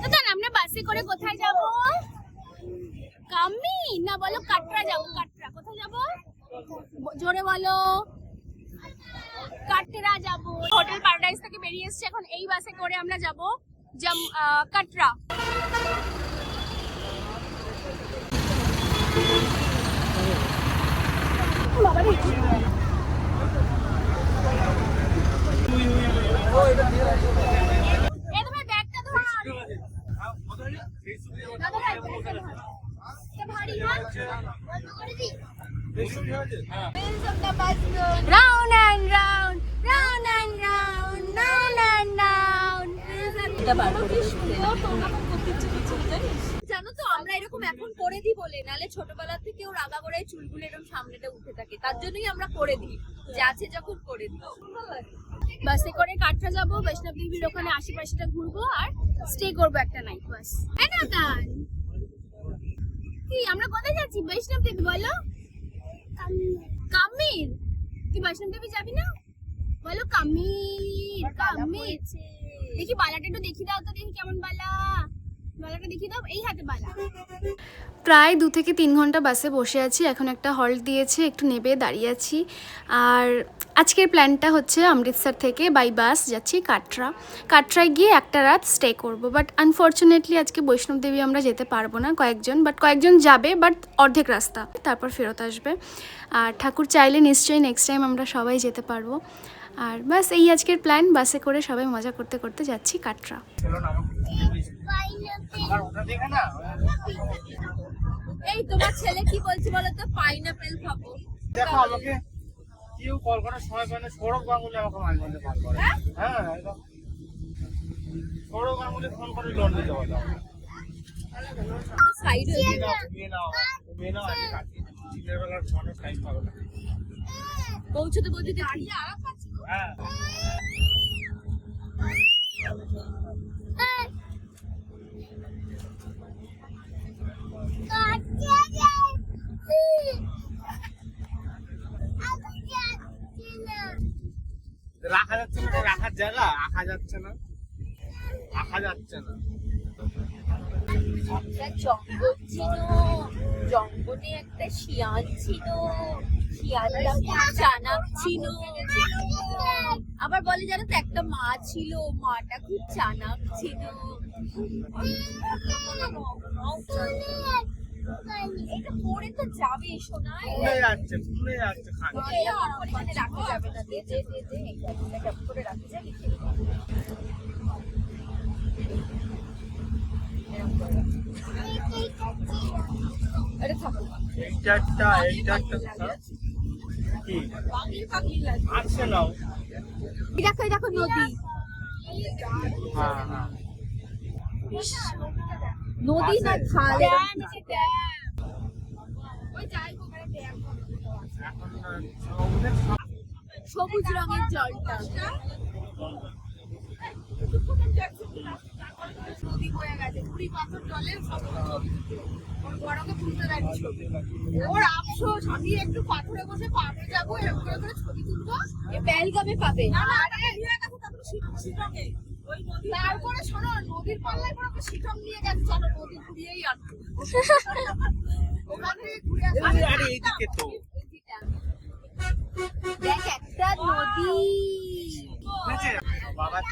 দাদা আমরা বাসে করে কোথায় যাব? কামি না বলো কাটরা যাব? কাটরা কোথায় যাব? জোরে বলো। কাটরা যাব। হোটেল প্যারাডাইস থেকে বেরিয়ে এসেছি, এখন এই বাসে করে আমরা যাব Katra. Round and round, round and round, round and round. জানো তো আমরা এরকম এখন করে দিই বলে, নালে ছোটবেলা থেকেও রাগা করে চুলগুলো এরকম সামনেটা উঠে থাকে, তার জন্যই আমরা করে দিই, যে আছে যখন করে দিই। বাসে করে কাটরা যাবো, বৈষ্ণব দেবীর ওখানে আশেপাশেটা ঘুরবো আর স্টে করবো একটা নাইট। বাস কি আমরা কোথায় যাচ্ছি? বৈষ্ণব দেবী বলো। কামির কি বৈষ্ণব দেবী যাবি না? বলো কামির। কামির দেখি বালাটা একটু দেখি দাও তো, দেখি কেমন বালা। বালাটা দেখি দাও, এই হাতে বালা। প্রায় 2 থেকে 3 ঘন্টা বাসে বসে আছি, এখন একটা হল্ট দিয়েছে, একটু নেবে দাঁড়িয়ে আছি। আর আজকের প্ল্যানটা হচ্ছে অমৃতসর থেকে বাই বাস যাচ্ছি কাটরা। কাটরায় গিয়ে একটা রাত স্টে করব, বাট আনফর্চুনেটলি আজকে বৈষ্ণব দেবী আমরা যেতে পারবো না, কয়েকজন যাবে, বাট অর্ধেক রাস্তা, তারপর ফেরত আসবে। আর ঠাকুর চাইলে নিশ্চয়ই নেক্সট টাইম আমরা সবাই যেতে পারবো। আর বাস এই আজকের প্ল্যান, বাসে করে সবাই মজা করতে করতে যাচ্ছি কাটরা। এই তোমার ছেলে কি বলছে বলো তো? পাইনাপেল খাবো। দেখো আমাকে কেউ কল করার সময় পায় না, সৌরভ গাঙ্গুলি আমাকে মাঝে মাঝে কল করে। হ্যাঁ একদম সৌরভ গাঙ্গুলি ফোন করে লোন দিতে বলে। সাইড হয়ে মেয়ে নাও আগে কাটি দিনের বেলার ফোনে টাইম পাবে না। পৌঁছতে পৌঁছতে দাঁড়িয়ে আরাম পাচ্ছি। হ্যাঁ রাখা যাচ্ছে না, রাখার জায়গা রাখা যাচ্ছে না, রাখা যাচ্ছে না। একটা জঙ্গল ছিল, জঙ্গলে একটা শিয়াল ছিল, শিয়ালটা খুব চালাক ছিল। আবার বলে জানো তো একটা মা ছিল, মাটা খুব চালাক ছিল। এটা পরে তো যাবে শোনা, ভুলে যাচ্ছে পরিমাণে রাখা যাবে না। দে দে দে দে এটা করে রাখা যাবে। আরে থাকো এইটা কি আছে নাও। দেখো দেখো নদী, হ্যাঁ হ্যাঁ নদী না খাল। সবুজ রঙের জলটা, নদী বয়ে গেছে, পুরি পাথর জলে বড়কে তুলতে দেয়নি ছবি। ওর আফসোস, আমি একটু পাথরে বসে পাবে যাবো, এরকম করে করে ছবি তুলবো, এ বেলগামে পাবে। তারপরে শোনো নদীর পাল্লায় করে শিটম নিয়ে গেছে, চলো নদী ঘুরিয়েই আসবো। ওখান থেকে ঘুরে আরে এইদিকে তো দেখ একটা নদী। বাবার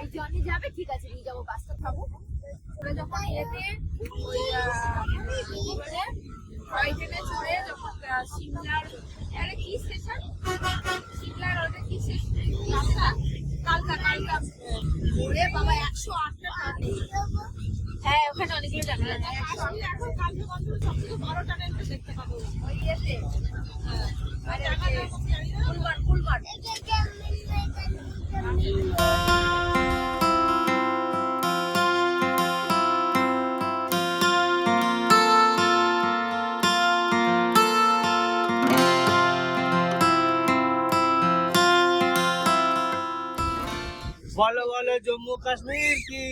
এই জনে যাবে, ঠিক আছে নিয়ে যাবো, বাসটা খাবো। ওরা যখন এতে ওই টয় ট্রেনে চড়ে যখন সিমলার, আরে কি স্টেশন, সিমলার ওটা কি স্টেশন, কালকা ওরে বাবা 108টা ট্রেন। হ্যাঁ ওখানে অনেকগুলো জায়গা আছে। এখন কালকে বন্ধ সবথেকে বড় ট্রেন দেখতে পাবো ওই ইয়েতে, ফুলবার। বলো বলো জম্মু কাশ্মীর কি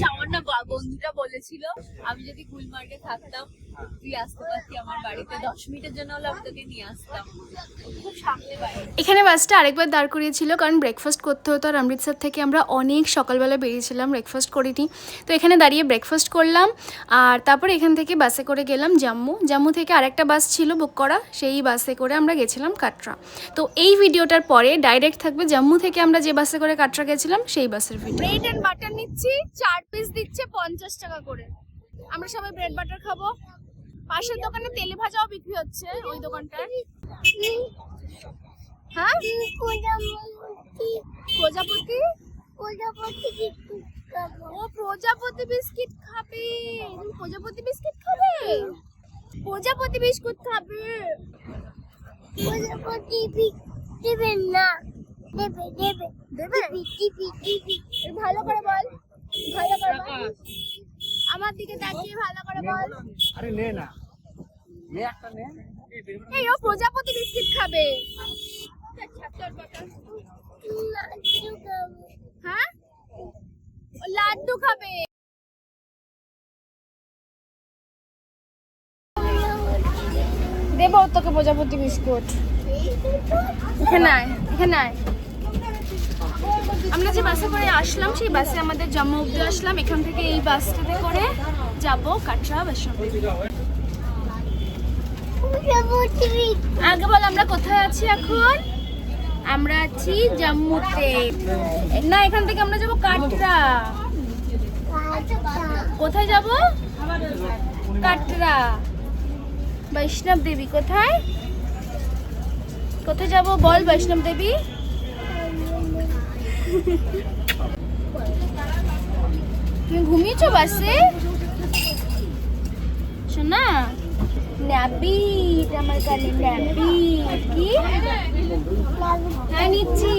সামান্য বন্ধুটা বলেছিল আমি যদি গুলমার্গে থাকতাম তুই আসতে পারতি আমার বাড়িতে 10 মিনিটের জন্য হলে আমি তোকে নিয়ে আসতাম। খুব সামনে বাড়ি। এখানে বাসটা আরেকবার দাঁড় করিয়েছিল কারণ ব্রেকফাস্ট করতে হতো, আর অমৃতসর থেকে আমরা অনেক সকালবেলা বেরিয়েছিলাম, ব্রেকফাস্ট করিনি। তো এখানে দাঁড়িয়ে ব্রেকফাস্ট করলাম, আর তারপর এখান থেকে বাসে করে গেলাম জম্মু থেকে আরেকটা বাস ছিল বুক করা, সেই বাসে করে আমরা গেছিলাম কাটরা। তো এই ভিডিওটার পরে ডাইরেক্ট থাকবে জম্মু থেকে আমরা যে বাসে করে কাটরা গেছিলাম সেই বাসের ভিডিও। ব্রেড এন্ড বাটার নিচ্ছি, 4 পিস দিচ্ছে 50 টাকা করে। আমরা সবাই ব্রেড বাটার খাবো। পাশের দোকানে তেলে ভাজাও বিক্রি হচ্ছে, ওই দোকানটার। হ্যাঁ, প্রজাপতি ও প্রজাপতি বিস্কিট খাবে। তুমি প্রজাপতি বিস্কিট খাবে? প্রজাপতি বিস্কুট খাবে? প্রজাপতি দেবেন না, দেবে দেবে দেবে? এই ভালো করে বল, ভালো করে বল, আমার দিকে তাকিয়ে ভালো করে বল। আরে নে না, নে একটা নে। এই ও প্রজাপতি বিস্কিট খাবে। হ্যাঁ, ও লাড্ডু খাবে। দেবো তোকে প্রজাপতি বিস্কুট। এখানে আয়, এখানে আয়। আমরা যে বাসে করে আসলাম সেই বাসে আমাদের জম্মু অব্দি আসলাম। এখান থেকে এই বাসটাতে করে যাব কাটরা বৈষ্ণবদেবী। আগে বল আমরা কোথায় আছি এখন? আমরা আছি জম্মুতে। না, এখান থেকে আমরা যাব কাটরা। কোথায় যাব? কাটরা। বৈষ্ণব দেবী কোথায়? কোথায় যাব বল বৈষ্ণব দেবী? তুমি ঘুমিয়েছো বাসে? শোনা ন্যাপি, আমার কানে ন্যাপি কি? হ্যাঁ নিচ্ছি,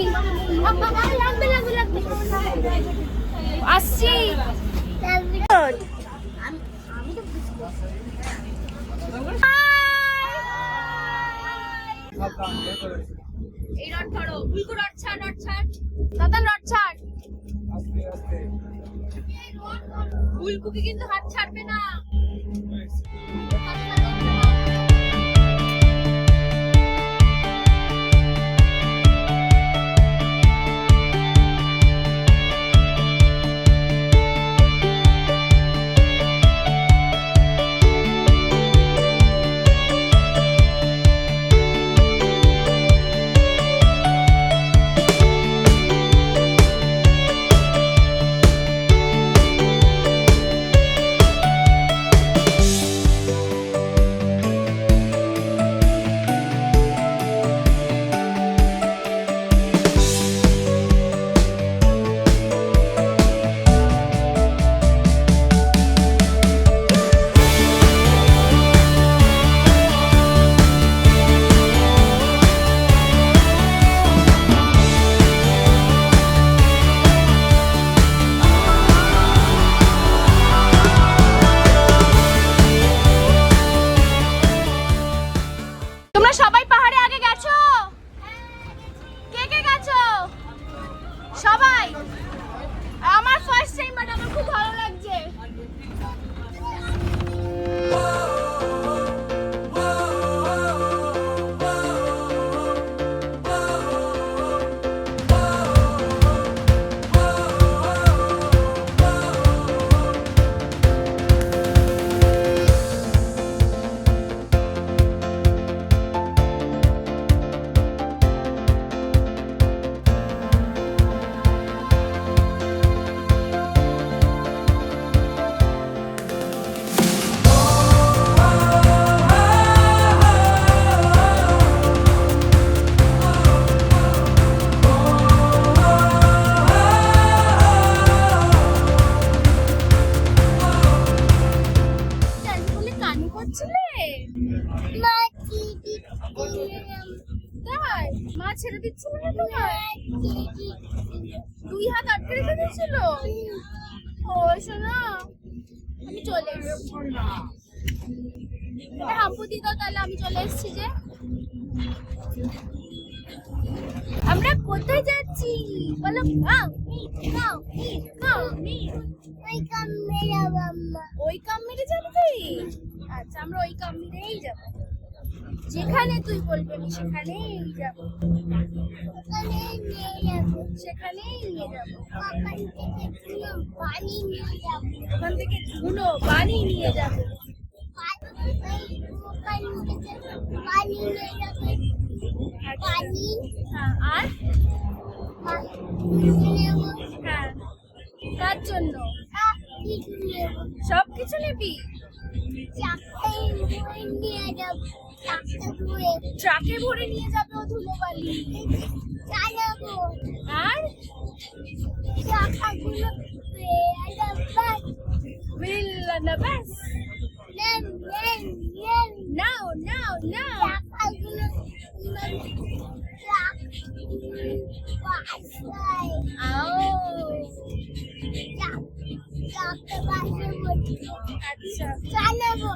লাগবে লাগবে লাগবে, আসছি। এই রড ধরো, ফুলকু রড ছাড়, রড ছাড়, দাদা রড ছাড়। আস্তে আস্তে। ফুলকুকি কিন্তু হাত ছাড়বে না। তোমরা সবাই পাহাড়ে আগে গেছো? কে কে গেছো? সবাই? আমার ফার্স্ট টাইম, বাট আমার খুব ভালো লাগছে। কানি করছিলে? তাই মা ছেড়ে দিচ্ছিল না তোমার? 2 হাত আটকে রেখে দিয়েছিল? ও শোনা, আমি চলে এসেছি। হাম্পু দি দাও তাহলে, আমি চলে এসেছি যে। আমরা কোথায় যাচ্ছি বলো? ওই কাম মেরে যাবি তুই? আচ্ছা, আমরা ওই কামড়েই যাবো। যেখানে তুই বলবি আমি সেখানেই যাবো। ওখানে নিয়ে যাবো। সেখানেই নিয়ে যাবো। ওখান থেকে কোনো পানি নিয়ে যাবো। ওখান থেকে ধুলো পানি নিয়ে যাবো। ওখান থেকে পানি নিয়ে যাবো। পানি হ্যাঁ, আর নেবো। হ্যাঁ, কার জন্য? কিছু নেবো। সব কিছু নিবি? চাকরি নিয়ে যাবো। চাকরি ট্রাকে ভরে নিয়ে যাবে ও ধুলোবালি। চালাবো। আর চাকাগুলো will and a bus. নেন Now, now, now. চাকাগুলো ট্রাক বাসায় Oh, চাকা বাসে বলছি আচ্ছা। চালাবো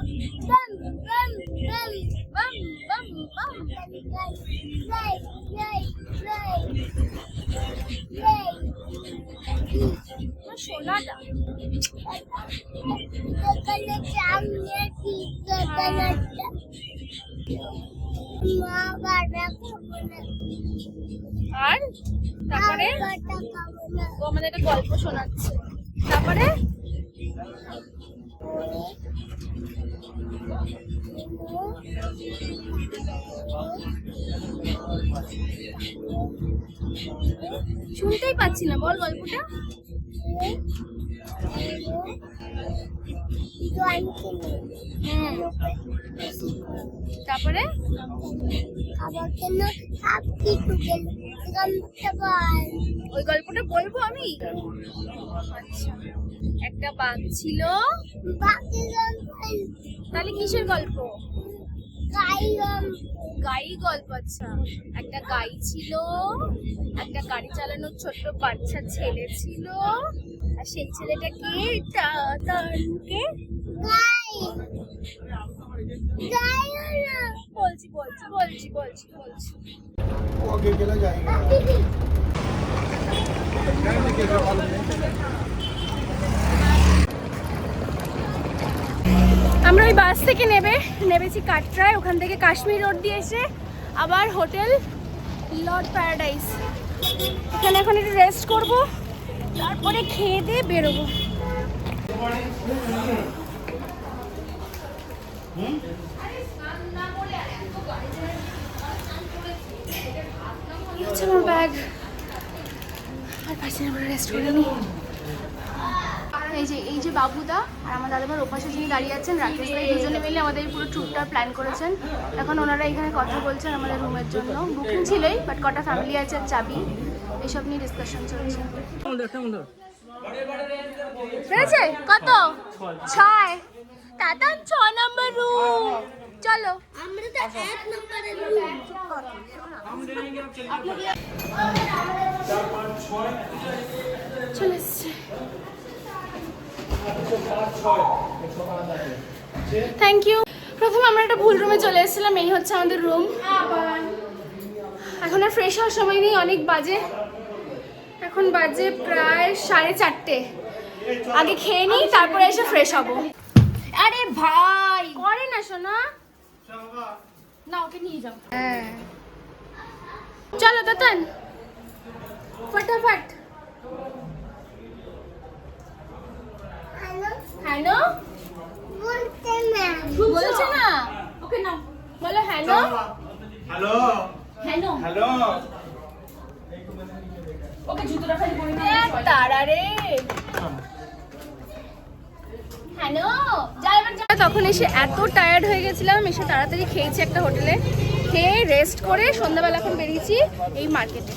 বাম বাম বাম বাম, বাম, বাম। লাই লাই লাই লাই আমার সোনাটা। দোকানে সামনে ঠিক দোকানটা মা বাটা খাবো না আর তারপরে বাটা খাবো না ও আমাদের একটা গল্প শোনাচ্ছে। তারপরে শুনতেই পাচ্ছি না, বল গল্পটা। তারপরে খাবার কেন সব কিছু গেল গমতে পার ওই গল্পটা বলবো আমি। আচ্ছা, একটা বাঘ ছিল। বাকি গল্প তাহলে কিসের গল্প? গাই গাই গল্প। আচ্ছা, একটা গাই ছিল, একটা গাড়ি চালানোর ছোট্ট বাচ্চা ছেলে ছিল, আর সেই ছেলেটাকে তাকে গাই গাই না বলছি বলছি বলছি বলছি বলছি আমরা ওই বাস থেকে নেমেছি কাটরায়, ওখান থেকে কাশ্মীর রোড দিয়ে এসে আবার হোটেল লর্ড প্যারাডাইস। এখানে এখন একটু রেস্ট করব, তারপরে খেয়ে দিয়ে বেরোবো। হচ্ছে আমার ব্যাগ, আর পারছি না, রেস্ট করে নিই। এই যে বাবুদা আর আমার দাদাভাই ওপাশে যিনি দাঁড়িয়ে আছেন রাকেশ ভাই, দুজনে মিলে আমাদের এই পুরো ট্যুরটা প্ল্যান করেছেন। এখন ওনারা এখানে কথা বলছেন আমাদের রুমের জন্য। বুকিং ছিলই, বাট কটা ফ্যামিলি আছে, চাবি, এসব নিয়ে ডিসকাশন চলছে। পেয়েছে কত? 6। দাদা 6 নম্বর রুম, চলো। আমরা তো 1 নম্বরের চলে এসছে। Thank you. প্রথমে আমরা একটা ভুল রুমে চলে এসেছিলাম, এই হচ্ছে আমাদের রুম। এখন আর ফ্রেশ হওয়ার সময় নেই, অনেক বাজে, এখন বাজে প্রায় 4:30। আগে খেয়ে নিই, তারপরে এসে ফ্রেশ হবো। আরে ভাই করে না শোনা, না ওকে নিয়ে যাও। হ্যাঁ চলো ততন ফটাফট। হ্যালো বলতে না বলছে না, ওকে নাও, বলো হ্যালো হ্যালো হ্যালো হ্যালো। ওকে জুতোটা খালি পরে নাও, তারা রে। হ্যালো তখন এসে এত টায়ার্ড হয়ে গেছিলাম, এসে তাড়াতাড়ি খেয়েছি একটা হোটেলে, খেয়ে রেস্ট করে সন্ধ্যাবেলা এখন বেরিয়েছি এই মার্কেটে।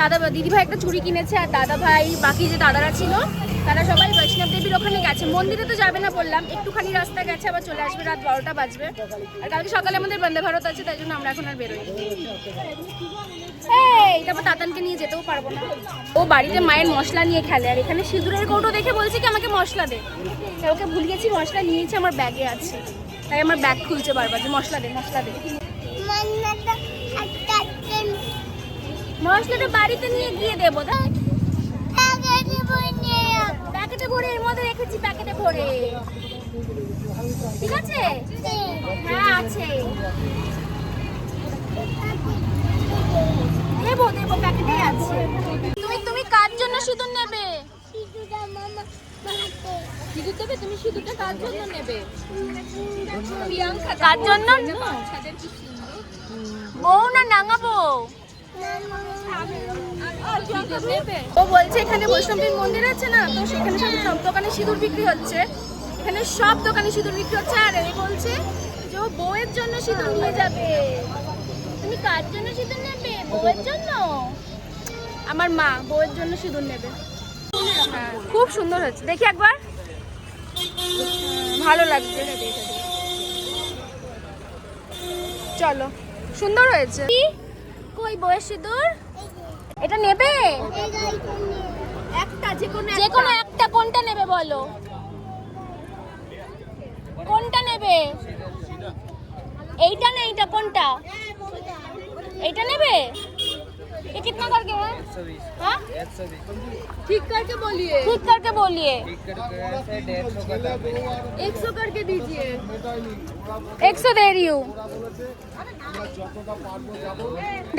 দাদা দিদিভাই একটা চুড়ি কিনেছে, আর দাদা ভাই বাকি যে দাদারা ছিল তারা সবাই বৈষ্ণব দেবীর ওখানে গেছে। মন্দিরে তো যাবে না বললাম, একটুখানি রাস্তা গেছে, আবার চলে আসবে, রাত 12টা বাজবে। আর কালকে সকালে আমাদের বন্দে ভারত আছে, তাই জন্য আমরা এখন আর বেরোই। এই তারপর তাতানকে নিয়ে যেতেও পারবো না, ও বাড়িতে মায়ের মশলা নিয়ে খেলে, আর এখানে সিঁদুরের কৌটো দেখে বলছে কি আমাকে মশলা দে। ওকে ভুলিয়েছি, মশলা নিয়েছে, আমার ব্যাগে আছে, তাই আমার ব্যাগ খুলছে বারবার যে মশলা দে মশলা দে। মান্নাটা একটা মশলাটা বাড়িতে নিয়ে গিয়ে দেবো, প্যাকেটে বইনে প্যাকেটে ভরে এর মধ্যে রেখেছি, প্যাকেটে ভরে। ঠিক আছে? হ্যাঁ আছে। দেবো দেবো, প্যাকেটে আছে। তুমি কার জন্য সিঁদুর নেবে? সিঁদুরটা মামা বানাতে। সিঁদুর দেবে? তুমি সিঁদুরটা কার জন্য নেবে? প্রিয়াঙ্কা কার জন্য? বাচ্চাদের কি সুন্দর। বউ না নাঙা বউ? সিঁদুর নেবে? ও বলছে এখানে বৈষ্ণবীর মন্দির আছে না, তো সেখানে সব দোকানে সিঁদুর বিক্রি হচ্ছে। এখানে সব দোকানে সিঁদুর বিক্রি হচ্ছে, আর এই বলছে যে ও বউয়ের জন্য সিঁদুর নিয়ে যাবে। তুমি কার জন্য সিঁদুর নেবে? বউয়ের জন্য? আমার মা বউয়ের জন্য সিঁদুর নেবে। হ্যাঁ খুব সুন্দর হয়েছে, দেখি একবার। ভালো লাগছে, চলো সুন্দর হয়েছে। কই বউয়ের সিঁদুর? এটা নেবে? একটা যে কোনো যে কোনো একটা। কোনটা নেবে বলো? কোনটা নেবে? এইটা না এইটা? কোনটা? এইটা নেবে? ये कितना करके है? हाँ? ठीक करके बोलिए। ठीक करके बोलिए। 100 करके दीजिए। 100 दे रही हूँ।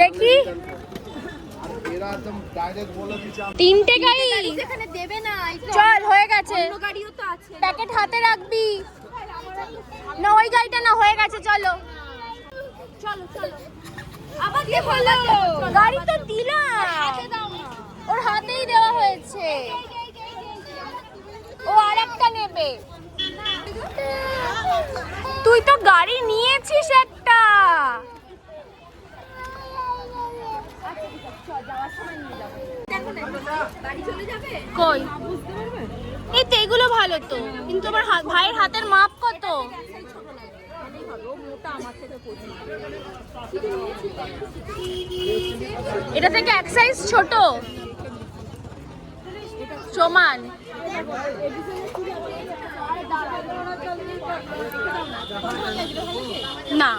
देखी তিনটে গাড়ি এখানে দেবে না, চল হয়ে গেছে। অন্য গাড়িও তো আছে। প্যাকেট হাতে রাখবি না, ওই গাড়িটা না, হয়ে গেছে চলো। চলো চলো। আবার কে বললো? গাড়ি তো দিলাম, ওর হাতেই দেওয়া হয়েছে। ও আরেকটা নেবে। তুই তো গাড়ি নিয়েছিস একটা। গাড়ি চলে যাবে? কই বুঝতে পারবে? এই তো এগুলো ভালো তো, কিন্তু আমার ভাইয়ের হাতের মাপ কত? এটা থেকে এক সাইজ ছোট সমান। না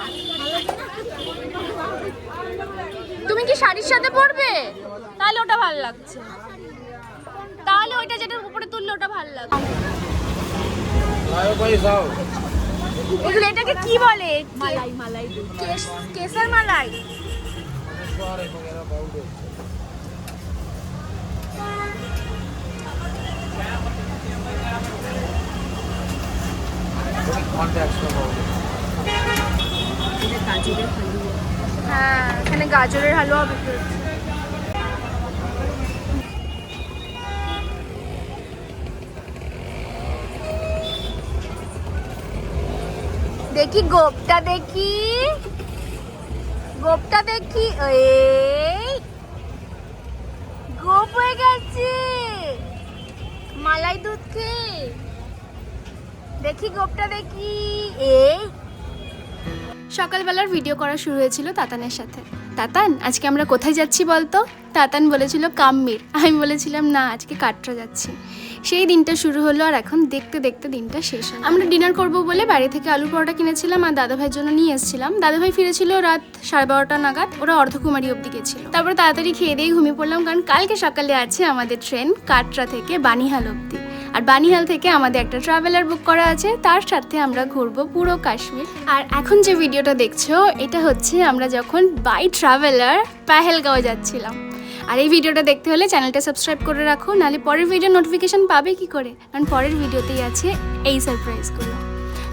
তুমি কি শাড়ির সাথে পরবে? তাহলে ওটা ভালো লাগছে, তাহলে ওইটা যেটার উপরে তুললে ওটা ভালো লাগছে। এগুলো এটাকে কি বলে? মালাই মালাই কেসার মালাই। হ্যাঁ এখানে গাজরের হালুয়া বিক্রি হচ্ছে। দেখি গোপটা, দেখি গোপটা, দেখি এই গোপ হয়ে গেছে মালাই দুধ খেয়ে। দেখি গোপটা, দেখি এই। সকালবেলার ভিডিও করা শুরু হয়েছিল তাতানের সাথে। তাতান আজকে আমরা কোথায় যাচ্ছি বলতো? তাতান বলেছিল কাম্মির, আমি বলেছিলাম না আজকে কাটরা যাচ্ছি। সেই দিনটা শুরু হলো, আর এখন দেখতে দেখতে দিনটা শেষ হলো। আমরা ডিনার করব বলে বাড়ি থেকে আলু পরোটা কিনেছিলাম আর দাদাভাইয়ের জন্য নিয়ে এসেছিলাম। দাদাভাই ফিরেছিল রাত 12:30 নাগাদ, ওরা অর্ধকুমারী অবধি গেছিল। তারপরে তাড়াতাড়ি খেয়ে দিয়ে ঘুমিয়ে পড়লাম, কারণ কালকে সকালে আছে আমাদের ট্রেন কাটরা থেকে বানিহাল অবধি। আর বানিহাল থেকে আমাদের একটা ট্রাভেলার বুক করা আছে, তার সাথে আমরা ঘুরবো পুরো কাশ্মীর। আর এখন যে ভিডিওটা দেখছো এটা হচ্ছে আমরা যখন বাই ট্রাভেলার পেহেলগাঁও যাচ্ছিলাম। আর এই ভিডিওটা দেখতে হলে চ্যানেলটা সাবস্ক্রাইব করে রাখো, নাহলে পরের ভিডিও নোটিফিকেশন পাবে কি করে, কারণ পরের ভিডিওতেই আছে এই সারপ্রাইজগুলো।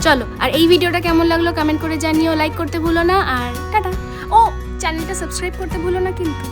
চলো, আর এই ভিডিওটা কেমন লাগলো কমেন্ট করে জানিও, লাইক করতে ভুলো না, আর টাটা। ও চ্যানেলটা সাবস্ক্রাইব করতে ভুলো না কিন্তু।